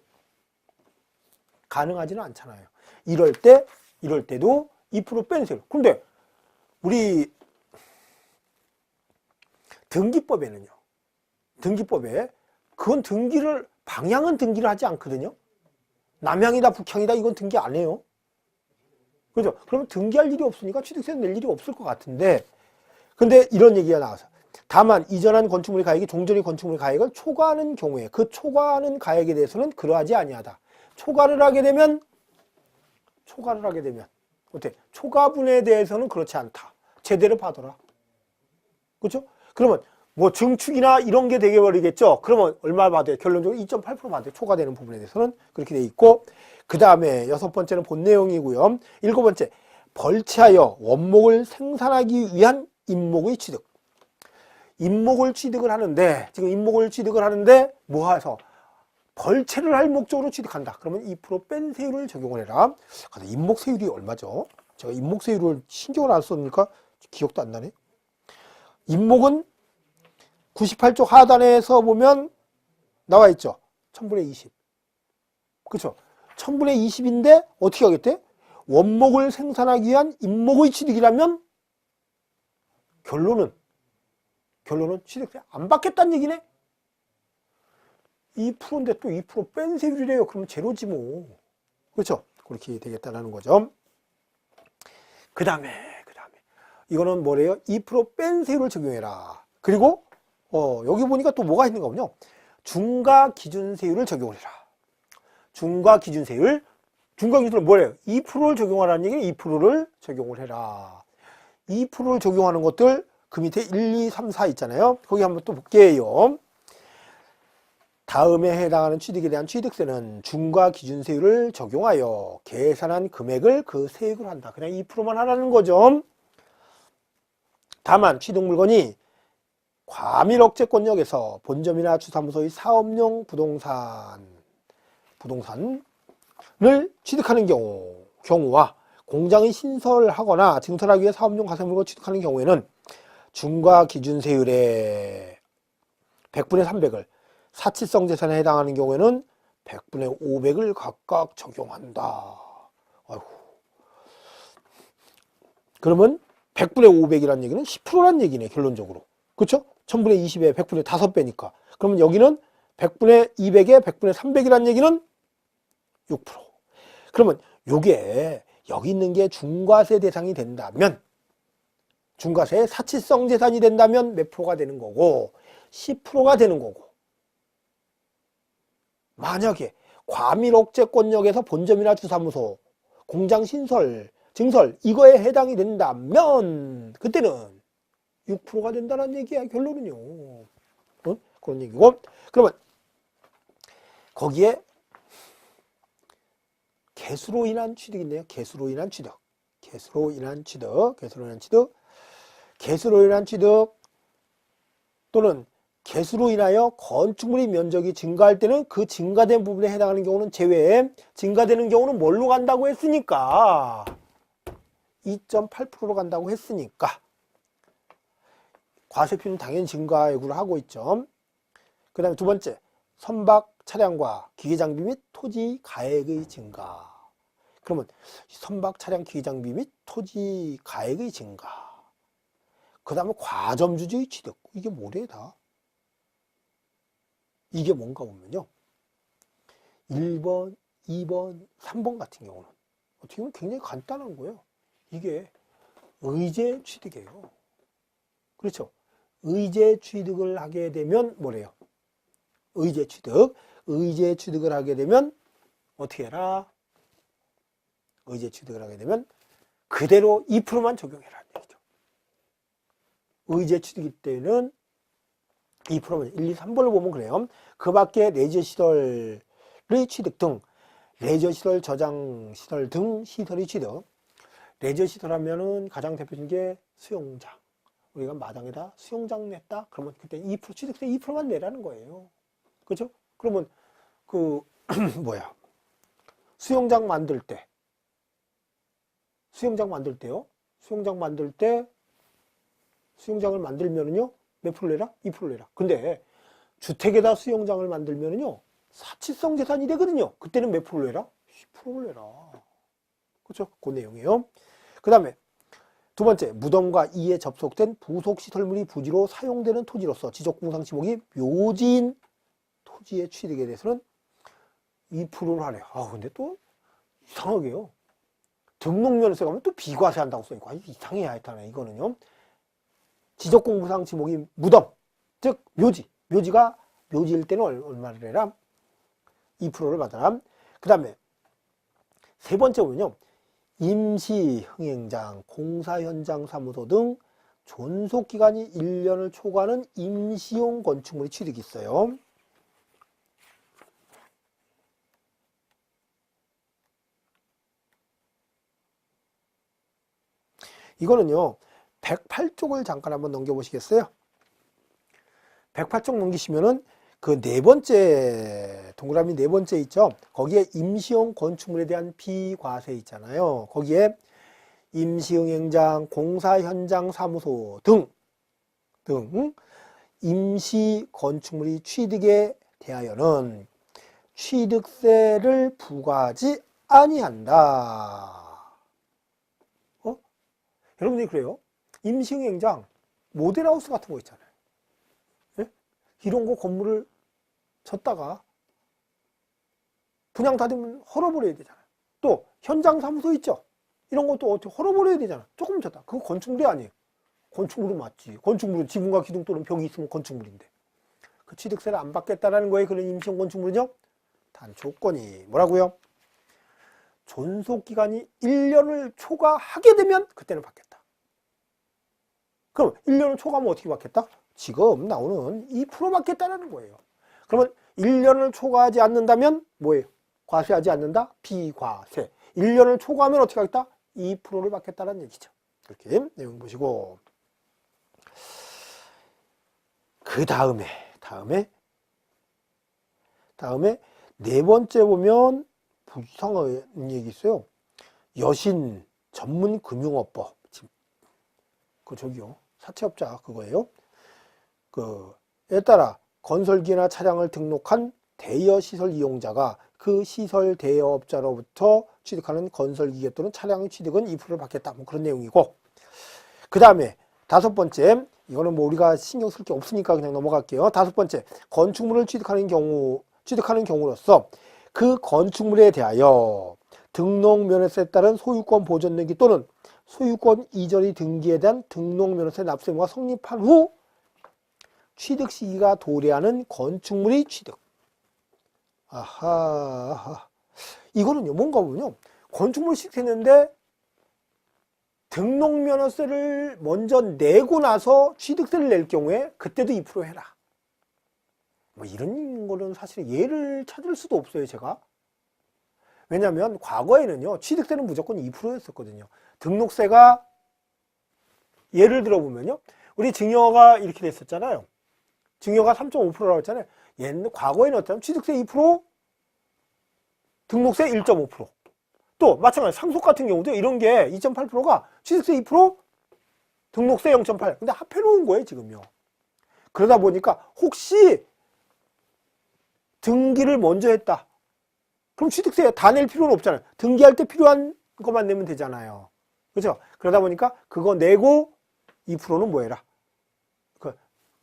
가능하지는 않잖아요. 이럴 때도 2% 빼세요. 근데 우리 등기법에는요, 등기법에 그건 방향은 등기를 하지 않거든요. 남향이다 북향이다 이건 등기 안 해요. 그죠? 그러면 등기할 일이 없으니까 취득세 낼 일이 없을 것 같은데, 근데 이런 얘기가 나와서, 다만 이전한 건축물의 가액이 종전의 건축물의 가액을 초과하는 경우에 그 초과하는 가액에 대해서는 그러하지 아니하다. 초과를 하게 되면 어때? 초과분에 대해서는 그렇지 않다. 제대로 받아라. 그렇죠? 그러면 뭐 증축이나 이런 게 되게 버리겠죠. 그러면 얼마 받아요? 결론적으로 2.8% 받아요. 초과되는 부분에 대해서는 그렇게 돼 있고, 그 다음에 여섯 번째는 본 내용이고요. 일곱 번째, 벌채하여 원목을 생산하기 위한 임목의 취득. 임목을 취득을 하는데, 지금 임목을 취득을 하는데 뭐 해서 벌채를 할 목적으로 취득한다. 그러면 2% 뺀 세율을 적용을 해라. 근데 임목 세율이 얼마죠? 제가 임목 세율을 신경을 안 썼으니까 기억도 안 나네. 임목은 98쪽 하단에서 보면 나와 있죠. 1000분의 20. 그렇죠? 1000분의 20인데 어떻게 하겠대? 원목을 생산하기 위한 임목의 취득이라면 결론은 취득세 안 받겠다는 얘기네. 2%인데 또 2% 뺀 세율이래요. 그러면 제로지 뭐. 그렇죠? 그렇게 되겠다는 거죠. 그 다음에 이거는 뭐래요? 2% 뺀 세율을 적용해라. 그리고 여기 보니까 또 뭐가 있는가 보군요. 중과 기준 세율을 적용을 해라. 중과 기준 세율. 중과 기준은 뭐래요? 2%를 적용하라는 얘기는 2%를 적용을 해라. 2%를 적용하는 것들 그 밑에 1, 2, 3, 4 있잖아요. 거기 한번 또 볼게요. 다음에 해당하는 취득에 대한 취득세는 중과 기준 세율을 적용하여 계산한 금액을 그 세액으로 한다. 그냥 2%만 하라는 거죠. 다만 취득 물건이 과밀 억제권역에서 본점이나 주사무소의 사업용 부동산을 취득하는 경우와 공장의 신설하거나 증설하기 위해 사업용 가설물을 취득하는 경우에는 중과 기준 세율의 100분의 300을 사치성 재산에 해당하는 경우에는 100분의 500을 각각 적용한다. 아이고. 그러면 100분의 500이라는 얘기는 10%란 얘기네, 결론적으로. 그렇죠? 1000분의 20에 100분의 5배니까. 그러면 여기는 100분의 200에 100분의 300이라는 얘기는 6%. 그러면 요게 여기 있는 게 중과세 대상이 된다면, 중과세 사치성 재산이 된다면 몇 프로가 되는 거고 10%가 되는 거고, 만약에 과밀 억제권역에서 본점이나 주사무소, 공장 신설, 증설 이거에 해당이 된다면 그때는 6%가 된다는 얘기야, 결론은요. 그런 얘기고. 그러면 거기에 개수로 인한 취득이 있네요. 개수로 인한 취득. 또는 개수로 인하여 건축물의 면적이 증가할 때는 그 증가된 부분에 해당하는 경우는 제외해. 증가되는 경우는 뭘로 간다고 했으니까 2.8%로 간다고 했으니까 과세표는 당연히 증가액으로 하고 있죠. 그 다음에 두 번째, 선박 차량과 기계장비 및 토지 가액의 증가. 그러면 선박 차량 기계장비 및 토지 가액의 증가. 그 다음에 과점주지의 취득. 이게 뭐래 다? 이게 뭔가 보면요, 1번, 2번, 3번 같은 경우는 어떻게 보면 굉장히 간단한 거예요. 이게 의제 취득이에요. 그렇죠? 의제 취득을 하게 되면 뭐래요? 의제 취득을 하게 되면 어떻게 해라? 의제 취득을 하게 되면 그대로 2%만 적용해라는 얘기죠. 의제 취득일 때는 2%만, 1, 2, 3번을 보면 그래요. 그 밖에 레저시설의 취득 등, 레저시설, 저장시설 등 시설의 취득. 레저시설 하면은 가장 대표적인 게 수영장. 우리가 마당에다 수영장 냈다? 그러면 그때 2% 취득세 2%만 내라는 거예요. 그렇죠? 그러면 그 수영장 만들 때요. 수영장을 만들면은요, 몇 프로 내라? 2% 내라. 근데 주택에다 수영장을 만들면은요, 사치성 재산이 되거든요. 그때는 몇 프로 내라? 10%를 내라. 그렇죠? 그 내용이에요. 그 다음에 두 번째, 무덤과 이에 접속된 부속시설물이 부지로 사용되는 토지로서 지적공상지목이 묘지인 토지의 취득에 대해서는 2%를 하래요. 근데 또 이상하게요. 등록면에서 가면 또 비과세 한다고 써있고, 이상해, 하여튼 이거는요. 지적공상 지목이 무덤, 즉 묘지가 묘지일 때는 얼마를 해라? 2%를 받아라. 그 다음에 세 번째 보면요, 임시 흥행장, 공사 현장 사무소 등 존속기간이 1년을 초과하는 임시용 건축물의 취득이 있어요. 이거는요 108쪽을 잠깐 한번 넘겨보시겠어요? 108쪽 넘기시면은 그 네 번째 동그라미 네 번째 있죠? 거기에 임시용 건축물에 대한 비과세 있잖아요. 거기에 임시용 행장, 공사 현장 사무소 등 임시 건축물이 취득에 대하여는 취득세를 부과하지 아니한다. 여러분들이 그래요. 임시용 행장, 모델하우스 같은 거 있잖아요. 예? 이런 거 건물을 졌다가 분양 다 되면 헐어버려야 되잖아요. 또 현장 사무소 있죠. 이런 것도 어떻게 헐어버려야 되잖아. 조금 졌다. 그거 건축물이 아니에요. 건축물은 맞지. 건축물은 지붕과 기둥 또는 벽이 있으면 건축물인데. 그 취득세를 안 받겠다라는 거예요. 그런 임시용 건축물은요. 단 조건이 뭐라고요? 존속기간이 1년을 초과하게 되면 그때는 받겠다. 그럼 1년을 초과하면 어떻게 받겠다? 지금 나오는 2% 받겠다라는 거예요. 그러면 1년을 초과하지 않는다면 뭐예요? 과세하지 않는다? 비과세. 1년을 초과하면 어떻게 하겠다? 2%를 받겠다는 얘기죠. 이렇게 내용 보시고 그 다음에 네 번째 보면 이상한 얘기 있어요. 여신 전문금융업법. 그 저기요 사채업자 그거예요. 그에 따라 건설기나 차량을 등록한 대여시설 이용자가 그 시설 대여업자로부터 취득하는 건설기계 또는 차량의 취득은 2%를 받겠다. 뭐 그런 내용이고 그 다음에 다섯 번째 이거는 뭐 우리가 신경 쓸 게 없으니까 그냥 넘어갈게요. 다섯 번째 건축물을 취득하는 경우로서 그 건축물에 대하여 등록면허세에 따른 소유권 보존 내기 또는 소유권 이전이 등기에 대한 등록면허세 납세 의무가 성립한 후 취득 시기가 도래하는 건축물의 취득. 아하. 이거는요, 뭔가 보면요. 건축물 취득했는데 등록면허세를 먼저 내고 나서 취득세를 낼 경우에 그때도 2% 해라. 뭐 이런 거는 사실 예를 찾을 수도 없어요, 제가. 왜냐하면 과거에는요, 취득세는 무조건 2%였었거든요. 등록세가 예를 들어보면요. 우리 증여가 이렇게 됐었잖아요. 증여가 3.5%라고 했잖아요. 과거에는 어쩌면 취득세 2%, 등록세 1.5%. 또 마찬가지 상속 같은 경우도 이런 게 2.8%가 취득세 2%, 등록세 0.8. 근데 합해 놓은 거예요, 지금요. 그러다 보니까 혹시 등기를 먼저 했다. 그럼 취득세 다 낼 필요는 없잖아요. 등기할 때 필요한 것만 내면 되잖아요. 그렇죠? 그러다 보니까 그거 내고 2%는 뭐 해라?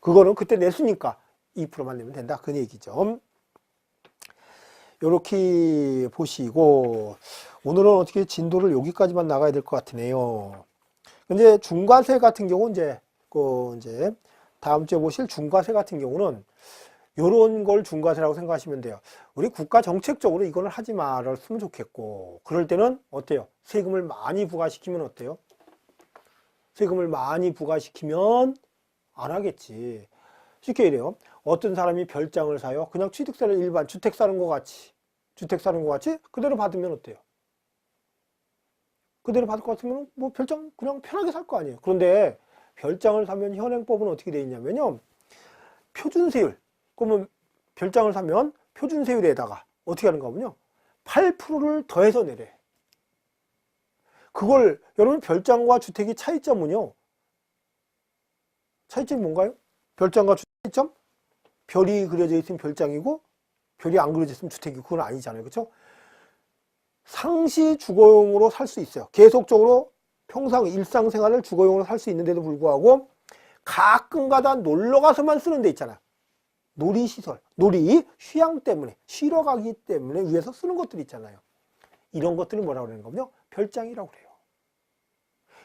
그거는 그때 냈으니까 2%만 내면 된다. 그 얘기죠. 요렇게 보시고 오늘은 어떻게 진도를 여기까지만 나가야 될 것 같으네요. 근데 중과세 같은 경우는 이제 다음 주에 보실 중과세 같은 경우는 요런 걸 중과세라고 생각하시면 돼요. 우리 국가 정책적으로 이거는 하지 말았으면 좋겠고 그럴 때는 어때요? 세금을 많이 부과시키면 어때요? 세금을 많이 부과시키면 안 하겠지. 쉽게 이래요. 어떤 사람이 별장을 사요. 그냥 취득세를 일반 주택 사는 것 같이 그대로 받으면 어때요? 그대로 받을 것 같으면 뭐 별장 그냥 편하게 살 거 아니에요. 그런데 별장을 사면 현행법은 어떻게 되어 있냐면요. 표준세율. 그러면 별장을 사면 표준세율에다가 어떻게 하는가 하면요. 8%를 더해서 내래. 그걸 여러분 별장과 주택의 차이점은요. 차이점이 뭔가요? 별장과 주택 차이점? 별이 그려져 있으면 별장이고 별이 안 그려져 있으면 주택이고 그건 아니잖아요. 그렇죠? 상시 주거용으로 살 수 있어요. 계속적으로 평상 일상생활을 주거용으로 살 수 있는데도 불구하고 가끔가다 놀러가서만 쓰는 데 있잖아요. 놀이시설, 휴양 때문에, 쉬러 가기 때문에 위해서 쓰는 것들이 있잖아요. 이런 것들을 뭐라고 그러는 거군요? 별장이라고 그래요.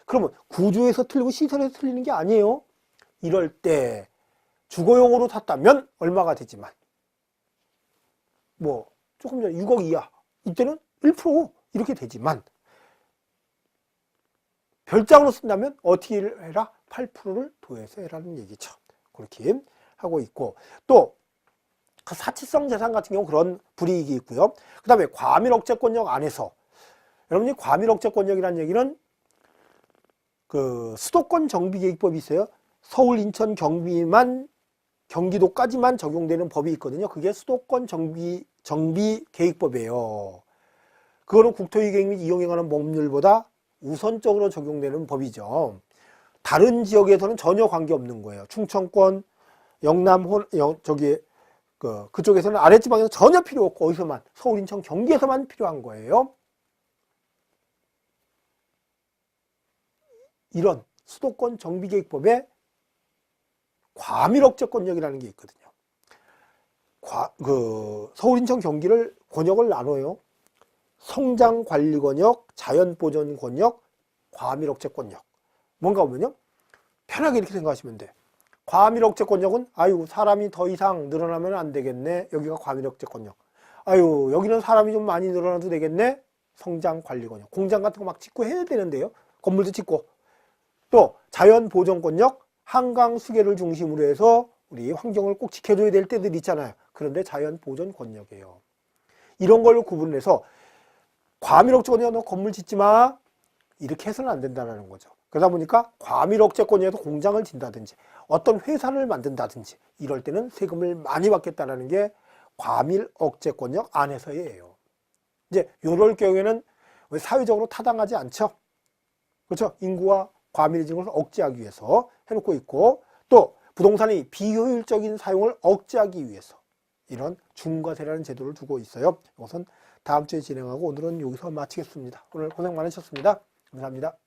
그러면 구조에서 틀리고 시설에서 틀리는 게 아니에요. 이럴 때 주거용으로 샀다면 얼마가 되지만 뭐 조금 전에 6억 이하 이때는 1% 이렇게 되지만 별장으로 쓴다면 어떻게 해라? 8%를 더해서 해라는 얘기죠. 그렇게 하고 있고 또 그 사치성 재산 같은 경우 그런 불이익이 있고요. 그 다음에 과밀억제권역 안에서 여러분이 과밀억제권역이라는 얘기는 그 수도권 정비계획법이 있어요. 서울, 인천, 경기도까지만 적용되는 법이 있거든요. 그게 수도권 정비계획법이에요. 그거는 국토유계획 및 이용에 관한 법률보다 우선적으로 적용되는 법이죠. 다른 지역에서는 전혀 관계없는 거예요. 충청권, 영남, 그쪽에서는 아랫지방에서 전혀 필요 없고 어디서만, 서울, 인천, 경기에서만 필요한 거예요. 이런 수도권 정비계획법에 과밀억제권역이라는 게 있거든요. 서울, 인천, 경기를 권역을 나눠요. 성장관리권역, 자연보전권역, 과밀억제권역. 뭔가 보면요, 편하게 이렇게 생각하시면 돼. 과밀억제권역은 아유 사람이 더 이상 늘어나면 안 되겠네. 여기가 과밀억제권역. 아유 여기는 사람이 좀 많이 늘어나도 되겠네. 성장관리권역. 공장 같은 거 막 짓고 해야 되는데요. 건물도 짓고. 또 자연보전권역, 한강 수계를 중심으로 해서 우리 환경을 꼭 지켜줘야 될 때들 있잖아요. 그런데 자연보전권역이에요. 이런 걸 구분해서 과밀억제권역 너 건물 짓지 마. 이렇게 해서는 안 된다는 거죠. 그러다 보니까 과밀억제권역에서 공장을 짓는다든지 어떤 회사를 만든다든지 이럴 때는 세금을 많이 받겠다는 게 과밀억제권역 안에서예요. 이제 이럴 경우에는 사회적으로 타당하지 않죠. 그렇죠? 인구와 과밀해지는 것을 억제하기 위해서 해놓고 있고, 또 부동산의 비효율적인 사용을 억제하기 위해서 이런 중과세라는 제도를 두고 있어요. 이것은 다음 주에 진행하고 오늘은 여기서 마치겠습니다. 오늘 고생 많으셨습니다. 감사합니다.